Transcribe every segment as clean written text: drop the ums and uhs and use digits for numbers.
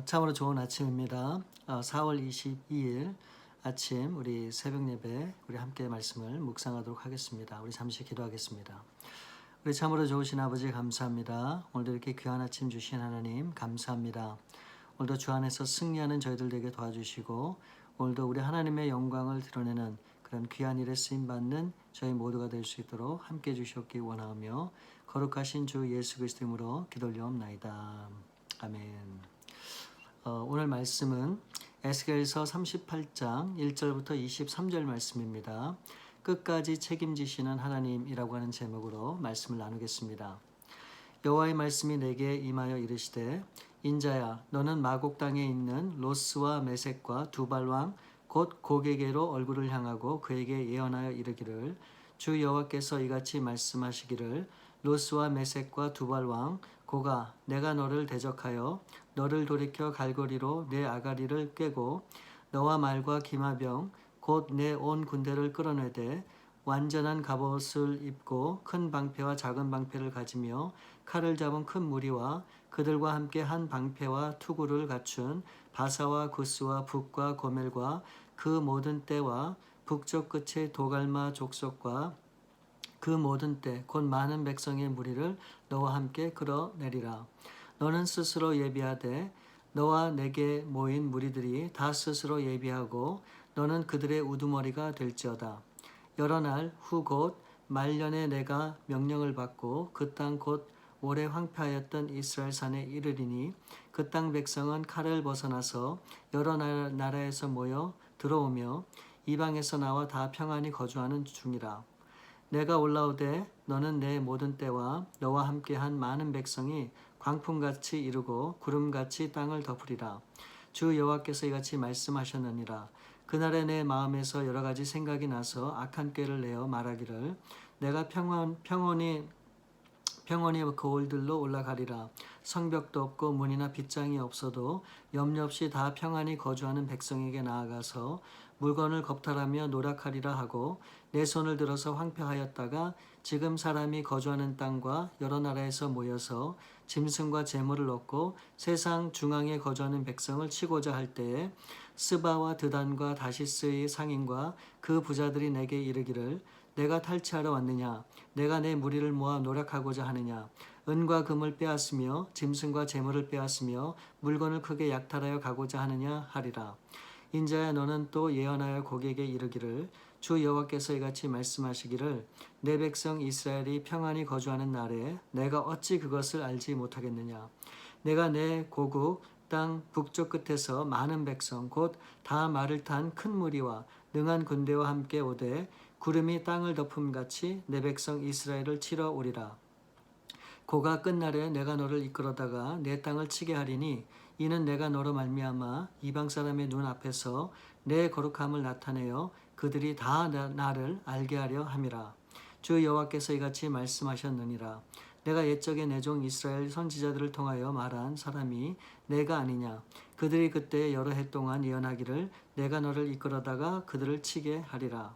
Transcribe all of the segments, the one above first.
참으로 좋은 아침입니다. 4월 22일 아침 우리 새벽 예배 우리 함께 말씀을 묵상하도록 하겠습니다. 우리 잠시 기도하겠습니다. 우리 참으로 좋으신 아버지 감사합니다. 오늘도 이렇게 귀한 아침 주신 하나님 감사합니다. 오늘도 주 안에서 승리하는 저희들 되게 도와주시고 오늘도 우리 하나님의 영광을 드러내는 그런 귀한 일에 쓰임받는 저희 모두가 될 수 있도록 함께 해주셨기 원하며 거룩하신 주 예수 그리스도 이름으로 기도 올려옵나이다. 아멘. 오늘 말씀은 에스겔서 38장 1절부터 23절 말씀입니다. 끝까지 책임지시는 하나님이라고 하는 제목으로 말씀을 나누겠습니다. 여호와의 말씀이 내게 임하여 이르시되 인자야 너는 마곡 땅에 있는 로스와 메섹과 두발왕 곧 고게게로 얼굴을 향하고 그에게 예언하여 이르기를 주 여호와께서 이같이 말씀하시기를 로스와 메섹과 두발왕 고가 내가 너를 대적하여 너를 돌이켜 갈고리로 내 아가리를 꿰고 너와 말과 기마병 곧 내 온 군대를 끌어내되 완전한 갑옷을 입고 큰 방패와 작은 방패를 가지며 칼을 잡은 큰 무리와 그들과 함께 한 방패와 투구를 갖춘 바사와 구스와 북과 고멜과 그 모든 떼와 북쪽 끝의 도갈마 족속과 그 모든 때 곧 많은 백성의 무리를 너와 함께 끌어내리라. 너는 스스로 예비하되 너와 내게 모인 무리들이 다 스스로 예비하고 너는 그들의 우두머리가 될지어다. 여러 날 후 곧 말년에 내가 명령을 받고 그 땅 곧 오래 황폐하였던 이스라엘 산에 이르리니 그 땅 백성은 칼을 벗어나서 여러 나라에서 모여 들어오며 이방에서 나와 다 평안히 거주하는 중이라. 내가 올라오되 너는 내 모든 때와 너와 함께한 많은 백성이 광풍같이 이루고 구름같이 땅을 덮으리라. 주 여호와께서 이같이 말씀하셨느니라. 그날에 내 마음에서 여러 가지 생각이 나서 악한 꾀를 내어 말하기를 내가 평온히 거울들로 올라가리라. 성벽도 없고 문이나 빗장이 없어도 염려 없이 다 평안히 거주하는 백성에게 나아가서 물건을 겁탈하며 노력하리라 하고 내 손을 들어서 황폐하였다가 지금 사람이 거주하는 땅과 여러 나라에서 모여서 짐승과 재물을 얻고 세상 중앙에 거주하는 백성을 치고자 할 때에 스바와 드단과 다시스의 상인과 그 부자들이 내게 이르기를 내가 탈취하러 왔느냐? 내가 내 무리를 모아 노력하고자 하느냐? 은과 금을 빼앗으며 짐승과 재물을 빼앗으며 물건을 크게 약탈하여 가고자 하느냐 하리라. 인자야 너는 또 예언하여 고객에게 이르기를 주 여호와께서 이같이 말씀하시기를 내 백성 이스라엘이 평안히 거주하는 날에 내가 어찌 그것을 알지 못하겠느냐? 내가 내 고국 땅 북쪽 끝에서 많은 백성 곧 다 말을 탄 큰 무리와 능한 군대와 함께 오되 구름이 땅을 덮음같이 내 백성 이스라엘을 치러 오리라. 고가 끝날에 내가 너를 이끌어다가 내 땅을 치게 하리니 이는 내가 너로 말미암아 이방 사람의 눈 앞에서 내 거룩함을 나타내어 그들이 다 나를 알게 하려 함이라. 주 여호와께서 이같이 말씀하셨느니라. 내가 옛적에 내 종 이스라엘 선지자들을 통하여 말한 사람이 내가 아니냐. 그들이 그때 여러 해 동안 예언하기를 내가 너를 이끌어다가 그들을 치게 하리라.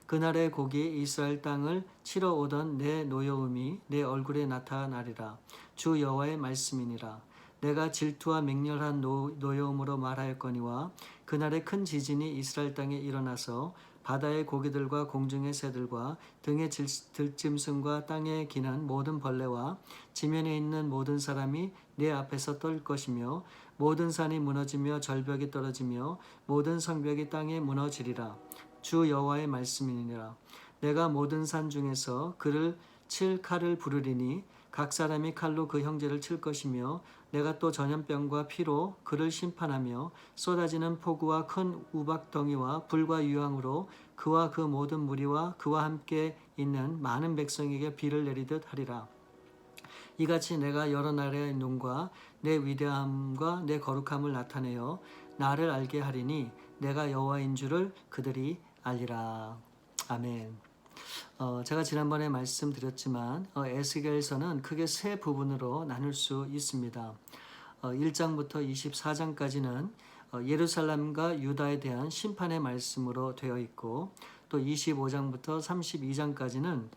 그날의 곡이 이스라엘 땅을 치러 오던 내 노여움이 내 얼굴에 나타나리라. 주 여호와의 말씀이니라. 내가 질투와 맹렬한 노여움으로 말하였거니와 그날의 큰 지진이 이스라엘 땅에 일어나서 바다의 고기들과 공중의 새들과 등의 들짐승과 땅에 기는 모든 벌레와 지면에 있는 모든 사람이 내 앞에서 떨 것이며 모든 산이 무너지며 절벽이 떨어지며 모든 성벽이 땅에 무너지리라. 주 여호와의 말씀이니라. 내가 모든 산 중에서 그를 칠 칼을 부르리니 각 사람이 칼로 그 형제를 칠 것이며 내가 또 전염병과 피로 그를 심판하며 쏟아지는 폭우와 큰 우박덩이와 불과 유황으로 그와 그 모든 무리와 그와 함께 있는 많은 백성에게 비를 내리듯 하리라. 이같이 내가 여러 나라의 눈과 내 위대함과 내 거룩함을 나타내어 나를 알게 하리니 내가 여호와인 줄을 그들이 알리라. 아멘. 제가 지난번에 말씀드렸지만 에스겔서는 크게 세 부분으로 나눌 수 있습니다. 1장부터 24장까지는 예루살렘과 유다에 대한 심판의 말씀으로 되어 있고 또 25장부터 32장까지는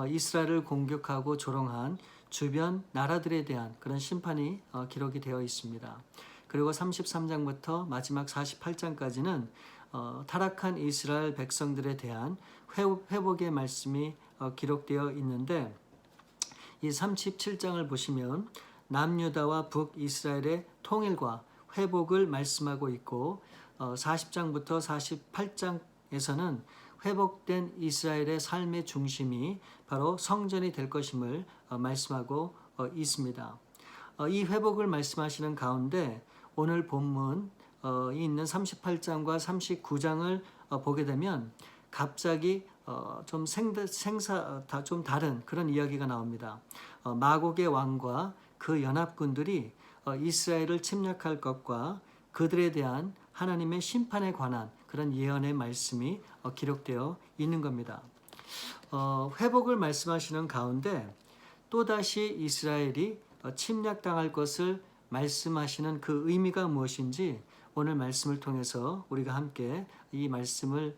이스라엘을 공격하고 조롱한 주변 나라들에 대한 그런 심판이 기록이 되어 있습니다. 그리고 33장부터 마지막 48장까지는 타락한 이스라엘 백성들에 대한 회복의 말씀이 기록되어 있는데, 이 37장을 보시면 남유다와 북이스라엘의 통일과 회복을 말씀하고 있고, 40장부터 48장에서는 회복된 이스라엘의 삶의 중심이 바로 성전이 될 것임을 말씀하고 있습니다. 이 회복을 말씀하시는 가운데 오늘 본문 있는 38장과 39장을 보게 되면 갑자기 좀 다른 그런 이야기가 나옵니다. 마곡의 왕과 그 연합군들이 이스라엘을 침략할 것과 그들에 대한 하나님의 심판에 관한 그런 예언의 말씀이 기록되어 있는 겁니다. 회복을 말씀하시는 가운데 또다시 이스라엘이 침략당할 것을 말씀하시는 그 의미가 무엇인지 오늘 말씀을 통해서 우리가 함께 이 말씀을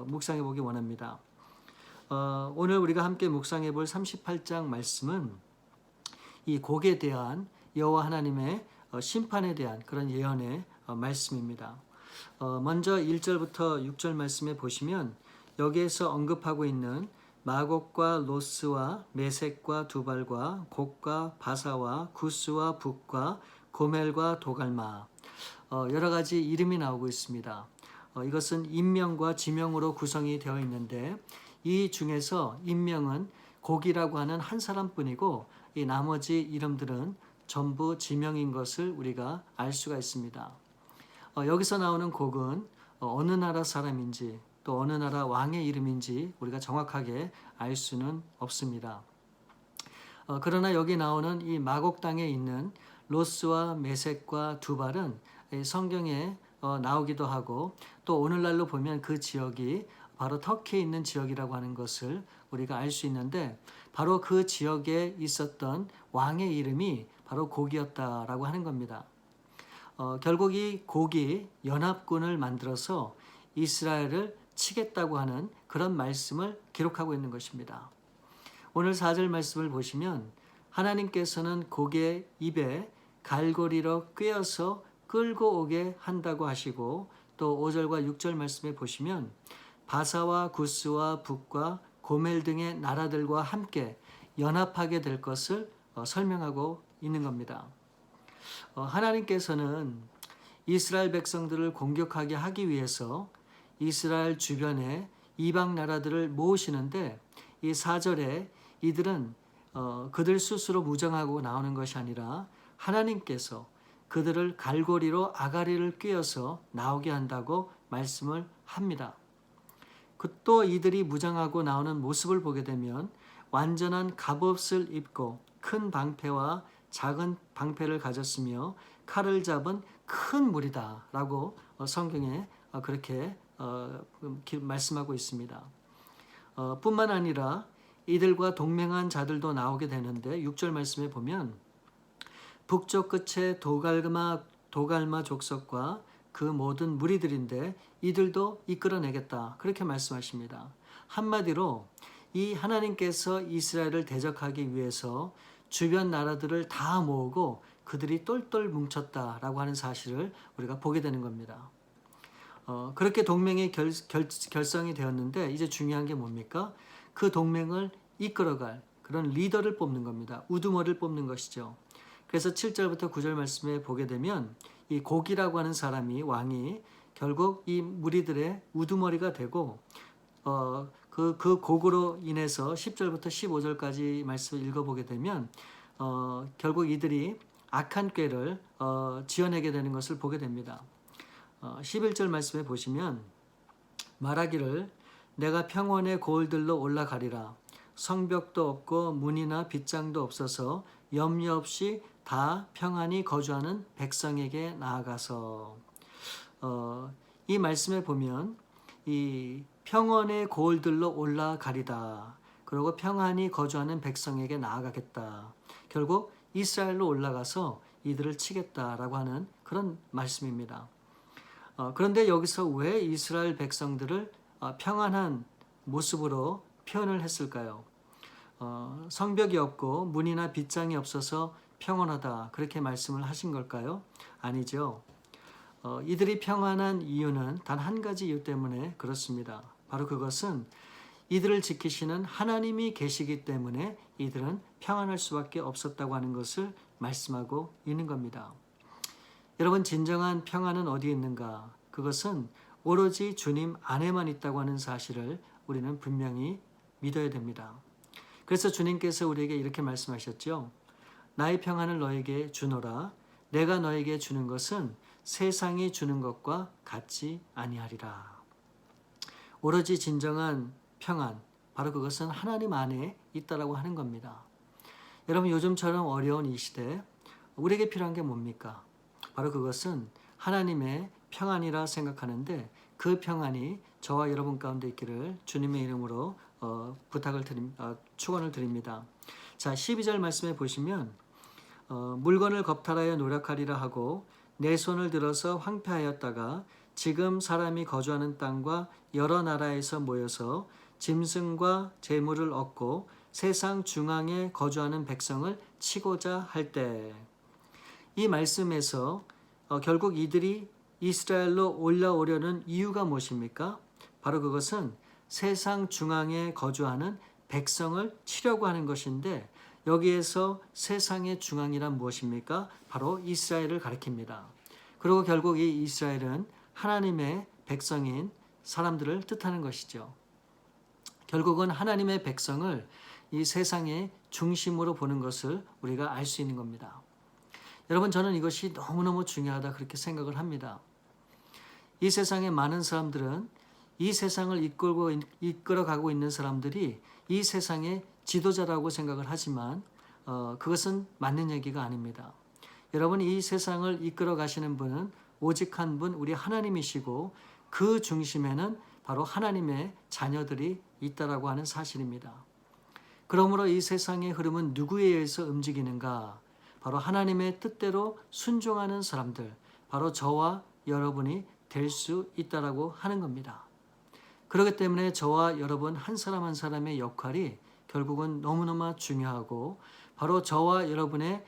묵상해 보기 원합니다. 오늘 우리가 함께 묵상해 볼 38장 말씀은 이 곡에 대한 여호와 하나님의 심판에 대한 그런 예언의 말씀입니다. 먼저 1절부터 6절 말씀에 보시면 여기에서 언급하고 있는 마곡과 로스와 메섹과 두발과 곡과 바사와 구스와 북과 고멜과 도갈마, 여러 가지 이름이 나오고 있습니다. 이것은 인명과 지명으로 구성이 되어 있는데, 이 중에서 인명은 곡이라고 하는 한 사람뿐이고 이 나머지 이름들은 전부 지명인 것을 우리가 알 수가 있습니다. 여기서 나오는 곡은 어느 나라 사람인지 또 어느 나라 왕의 이름인지 우리가 정확하게 알 수는 없습니다. 그러나 여기 나오는 이 마곡 땅에 있는 로스와 메섹과 두발은 성경에 나오기도 하고, 또 오늘날로 보면 그 지역이 바로 터키에 있는 지역이라고 하는 것을 우리가 알 수 있는데, 바로 그 지역에 있었던 왕의 이름이 바로 곡이었다라고 하는 겁니다. 결국 이 곡이 연합군을 만들어서 이스라엘을 치겠다고 하는 그런 말씀을 기록하고 있는 것입니다. 오늘 4절 말씀을 보시면 하나님께서는 곡의 입에 갈고리로 꿰어서 끌고 오게 한다고 하시고, 또 5절과 6절 말씀에 보시면 바사와 구스와 북과 고멜 등의 나라들과 함께 연합하게 될 것을 설명하고 있는 겁니다. 하나님께서는 이스라엘 백성들을 공격하게 하기 위해서 이스라엘 주변에 이방 나라들을 모으시는데, 이 4절에 이들은 그들 스스로 무장하고 나오는 것이 아니라 하나님께서 그들을 갈고리로 아가리를 꿰어서 나오게 한다고 말씀을 합니다. 또 이들이 무장하고 나오는 모습을 보게 되면 완전한 갑옷을 입고 큰 방패와 작은 방패를 가졌으며 칼을 잡은 큰 무리다 라고 성경에 그렇게 말씀하고 있습니다. 뿐만 아니라 이들과 동맹한 자들도 나오게 되는데, 6절 말씀에 보면 북쪽 끝에 도갈마 족속과 그 모든 무리들인데 이들도 이끌어내겠다, 그렇게 말씀하십니다. 한마디로 이 하나님께서 이스라엘을 대적하기 위해서 주변 나라들을 다 모으고 그들이 똘똘 뭉쳤다라고 하는 사실을 우리가 보게 되는 겁니다. 그렇게 동맹이 결성이 되었는데, 이제 중요한 게 뭡니까? 그 동맹을 이끌어갈 그런 리더를 뽑는 겁니다. 우두머리를 뽑는 것이죠. 그래서 7절부터 9절 말씀에 보게 되면 이 곡이라고 하는 사람이, 왕이 결국 이 무리들의 우두머리가 되고, 그 곡으로 인해서 10절부터 15절까지 말씀을 읽어보게 되면 결국 이들이 악한 꾀를 지어내게 되는 것을 보게 됩니다. 11절 말씀에 보시면 말하기를 내가 평원의 고을들로 올라가리라. 성벽도 없고 문이나 빗장도 없어서 염려 없이 다 평안히 거주하는 백성에게 나아가서, 이 말씀에 보면 이 평원의 고을들로 올라가리다, 그리고 평안히 거주하는 백성에게 나아가겠다, 결국 이스라엘로 올라가서 이들을 치겠다라고 하는 그런 말씀입니다. 그런데 여기서 왜 이스라엘 백성들을 평안한 모습으로 표현을 했을까요? 성벽이 없고 문이나 빗장이 없어서 평안하다 그렇게 말씀을 하신 걸까요? 아니죠. 이들이 평안한 이유는 단 한 가지 이유 때문에 그렇습니다. 바로 그것은 이들을 지키시는 하나님이 계시기 때문에 이들은 평안할 수밖에 없었다고 하는 것을 말씀하고 있는 겁니다. 여러분, 진정한 평안은 어디에 있는가? 그것은 오로지 주님 안에만 있다고 하는 사실을 우리는 분명히 믿어야 됩니다. 그래서 주님께서 우리에게 이렇게 말씀하셨죠. 나의 평안을 너에게 주노라. 내가 너에게 주는 것은 세상이 주는 것과 같지 아니하리라. 오로지 진정한 평안, 바로 그것은 하나님 안에 있다라고 하는 겁니다. 여러분, 요즘처럼 어려운 이 시대 우리에게 필요한 게 뭡니까? 바로 그것은 하나님의 평안이라 생각하는데 그 평안이 저와 여러분 가운데 있기를 주님의 이름으로 축원을 드립니다. 자, 12절 말씀에 보시면 물건을 겁탈하여 노력하리라 하고 내 손을 들어서 황폐하였다가 지금 사람이 거주하는 땅과 여러 나라에서 모여서 짐승과 재물을 얻고 세상 중앙에 거주하는 백성을 치고자 할 때, 이 말씀에서 결국 이들이 이스라엘로 올라오려는 이유가 무엇입니까? 바로 그것은 세상 중앙에 거주하는 백성을 치려고 하는 것인데, 여기에서 세상의 중앙이란 무엇입니까? 바로 이스라엘을 가리킵니다. 그리고 결국 이 이스라엘은 하나님의 백성인 사람들을 뜻하는 것이죠. 결국은 하나님의 백성을 이 세상의 중심으로 보는 것을 우리가 알 수 있는 겁니다. 여러분, 저는 이것이 너무너무 중요하다 그렇게 생각을 합니다. 이 세상의 많은 사람들은 이 세상을 이끌어가고 있는 사람들이 이 세상의 지도자라고 생각을 하지만 그것은 맞는 얘기가 아닙니다. 여러분, 이 세상을 이끌어 가시는 분은 오직 한 분, 우리 하나님이시고 그 중심에는 바로 하나님의 자녀들이 있다라고 하는 사실입니다. 그러므로 이 세상의 흐름은 누구에 의해서 움직이는가? 바로 하나님의 뜻대로 순종하는 사람들, 바로 저와 여러분이 될 수 있다라고 하는 겁니다. 그렇기 때문에 저와 여러분 한 사람 한 사람의 역할이 결국은 너무너무 중요하고, 바로 저와 여러분의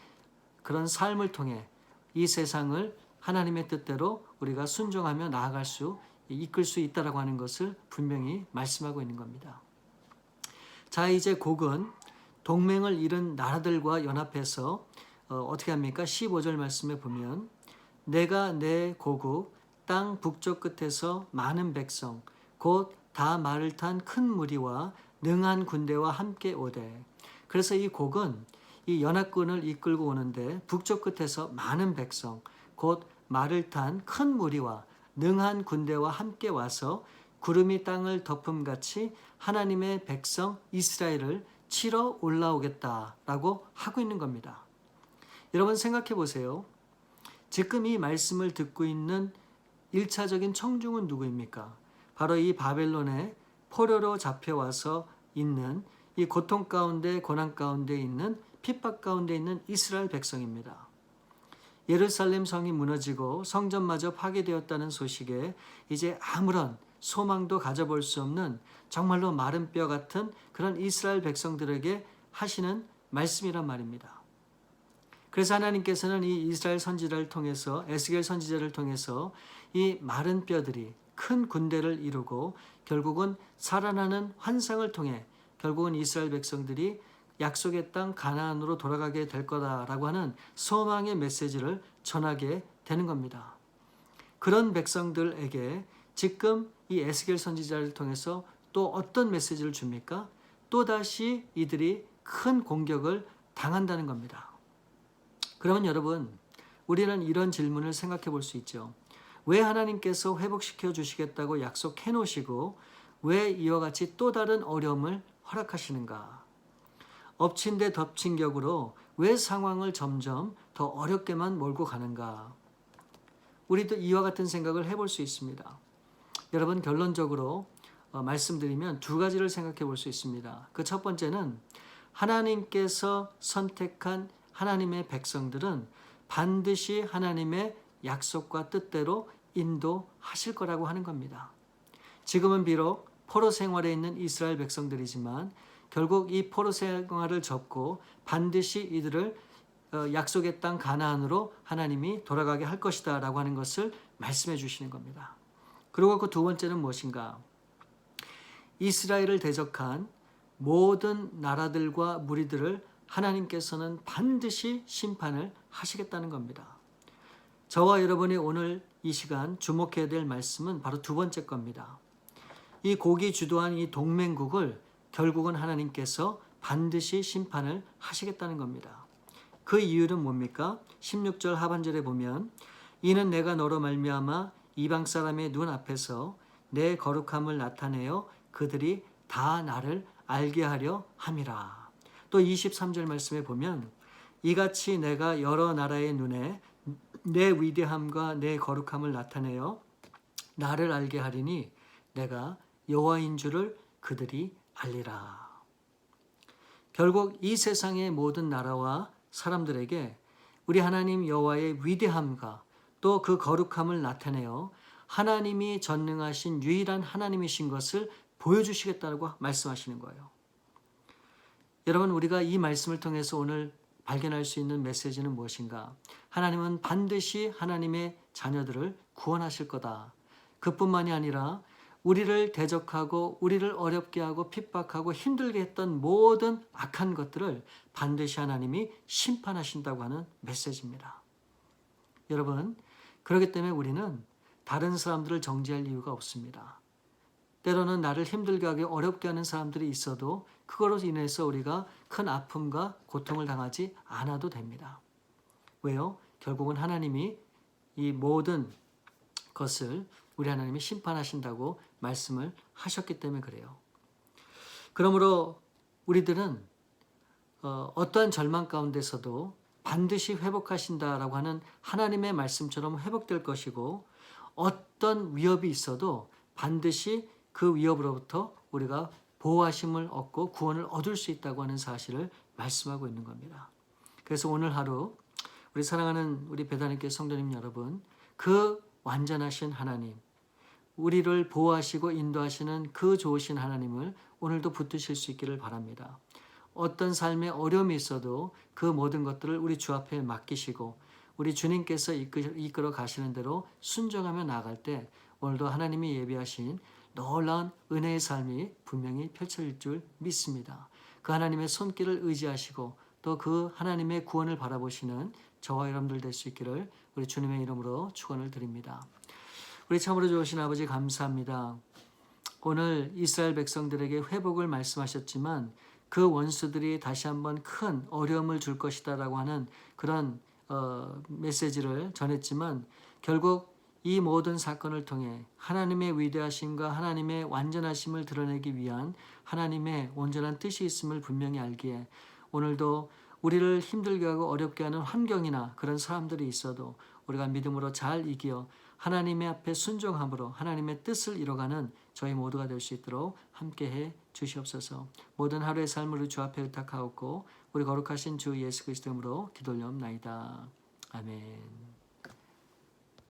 그런 삶을 통해 이 세상을 하나님의 뜻대로 우리가 순종하며 나아갈 수, 이끌 수 있다라고 하는 것을 분명히 말씀하고 있는 겁니다. 자, 이제 곡은 동맹을 이룬 나라들과 연합해서 어떻게 합니까? 15절 말씀에 보면 내가 내 고국 땅 북쪽 끝에서 많은 백성 곧 다 말을 탄 큰 무리와 능한 군대와 함께 오되, 그래서 이 곡은 이 연합군을 이끌고 오는데 북쪽 끝에서 많은 백성 곧 말을 탄 큰 무리와 능한 군대와 함께 와서 구름이 땅을 덮음같이 하나님의 백성 이스라엘을 치러 올라오겠다라고 하고 있는 겁니다. 여러분, 생각해 보세요. 지금 이 말씀을 듣고 있는 1차적인 청중은 누구입니까? 바로 이 바벨론의 포로로 잡혀와서 있는 이 고통 가운데, 고난 가운데 있는, 핍박 가운데 있는 이스라엘 백성입니다. 예루살렘 성이 무너지고 성전마저 파괴되었다는 소식에 이제 아무런 소망도 가져볼 수 없는 정말로 마른 뼈 같은 그런 이스라엘 백성들에게 하시는 말씀이란 말입니다. 그래서 하나님께서는 이 이스라엘 선지자를 통해서, 에스겔 선지자를 통해서 이 마른 뼈들이 큰 군대를 이루고 결국은 살아나는 환상을 통해 결국은 이스라엘 백성들이 약속의 땅 가나안으로 돌아가게 될 거다라고 하는 소망의 메시지를 전하게 되는 겁니다. 그런 백성들에게 지금 이 에스겔 선지자를 통해서 또 어떤 메시지를 줍니까? 또다시 이들이 큰 공격을 당한다는 겁니다. 그러면 여러분, 우리는 이런 질문을 생각해 볼 수 있죠. 왜 하나님께서 회복시켜 주시겠다고 약속해 놓으시고 왜 이와 같이 또 다른 어려움을 허락하시는가? 엎친 데 덮친 격으로 왜 상황을 점점 더 어렵게만 몰고 가는가? 우리도 이와 같은 생각을 해볼 수 있습니다. 여러분, 결론적으로 말씀드리면 두 가지를 생각해 볼 수 있습니다. 그 첫 번째는 하나님께서 선택한 하나님의 백성들은 반드시 하나님의 약속과 뜻대로 인도하실 거라고 하는 겁니다. 지금은 비록 포로 생활에 있는 이스라엘 백성들이지만 결국 이 포로 생활을 접고 반드시 이들을 약속의 땅 가나안으로 하나님이 돌아가게 할 것이다 라고 하는 것을 말씀해 주시는 겁니다. 그리고 그 두 번째는 무엇인가? 이스라엘을 대적한 모든 나라들과 무리들을 하나님께서는 반드시 심판을 하시겠다는 겁니다. 저와 여러분이 오늘 이 시간 주목해야 될 말씀은 바로 두 번째 겁니다. 이 곡이 주도한 이 동맹국을 결국은 하나님께서 반드시 심판을 하시겠다는 겁니다. 그 이유는 뭡니까? 16절 하반절에 보면 이는 내가 너로 말미암아 이방 사람의 눈 앞에서 내 거룩함을 나타내어 그들이 다 나를 알게 하려 함이라. 또 23절 말씀에 보면 이같이 내가 여러 나라의 눈에 내 위대함과 내 거룩함을 나타내어 나를 알게 하리니 내가 여호와인 줄을 그들이 알리라. 결국 이 세상의 모든 나라와 사람들에게 우리 하나님 여호와의 위대함과 또 그 거룩함을 나타내어 하나님이 전능하신 유일한 하나님이신 것을 보여주시겠다고 말씀하시는 거예요. 여러분, 우리가 이 말씀을 통해서 오늘 발견할 수 있는 메시지는 무엇인가? 하나님은 반드시 하나님의 자녀들을 구원하실 거다. 그뿐만이 아니라 우리를 대적하고 우리를 어렵게 하고 핍박하고 힘들게 했던 모든 악한 것들을 반드시 하나님이 심판하신다고 하는 메시지입니다. 여러분, 그렇기 때문에 우리는 다른 사람들을 정죄할 이유가 없습니다. 때로는 나를 힘들게 하게 어렵게 하는 사람들이 있어도 그거로 인해서 우리가 큰 아픔과 고통을 당하지 않아도 됩니다. 왜요? 결국은 하나님이 이 모든 것을 우리 하나님이 심판하신다고 말씀을 하셨기 때문에 그래요. 그러므로 우리들은 어떠한 절망 가운데서도 반드시 회복하신다라고 하는 하나님의 말씀처럼 회복될 것이고 어떤 위협이 있어도 반드시 그 위협으로부터 우리가 보호하심을 얻고 구원을 얻을 수 있다고 하는 사실을 말씀하고 있는 겁니다. 그래서 오늘 하루 우리 사랑하는 우리 베다니교회 성도님 여러분, 그 완전하신 하나님, 우리를 보호하시고 인도하시는 그 좋으신 하나님을 오늘도 붙드실 수 있기를 바랍니다. 어떤 삶의 어려움이 있어도 그 모든 것들을 우리 주 앞에 맡기시고 우리 주님께서 이끌어 가시는 대로 순종하며 나아갈 때 오늘도 하나님이 예비하신 놀라운 은혜의 삶이 분명히 펼쳐질 줄 믿습니다. 그 하나님의 손길을 의지하시고 또 그 하나님의 구원을 바라보시는 저와 여러분들 될 수 있기를 우리 주님의 이름으로 축원을 드립니다. 우리 참으로 좋으신 아버지 감사합니다. 오늘 이스라엘 백성들에게 회복을 말씀하셨지만 그 원수들이 다시 한번 큰 어려움을 줄 것이다라고 하는 그런 메시지를 전했지만 결국 이 모든 사건을 통해 하나님의 위대하심과 하나님의 완전하심을 드러내기 위한 하나님의 온전한 뜻이 있음을 분명히 알기에 오늘도 우리를 힘들게 하고 어렵게 하는 환경이나 그런 사람들이 있어도 우리가 믿음으로 잘 이겨 하나님의 앞에 순종함으로 하나님의 뜻을 이뤄가는 저희 모두가 될 수 있도록 함께해 주시옵소서. 모든 하루의 삶을 주 앞에 의탁하옵고 우리 거룩하신 주 예수 그리스도 이름으로 기도 올려옵나이다. 아멘.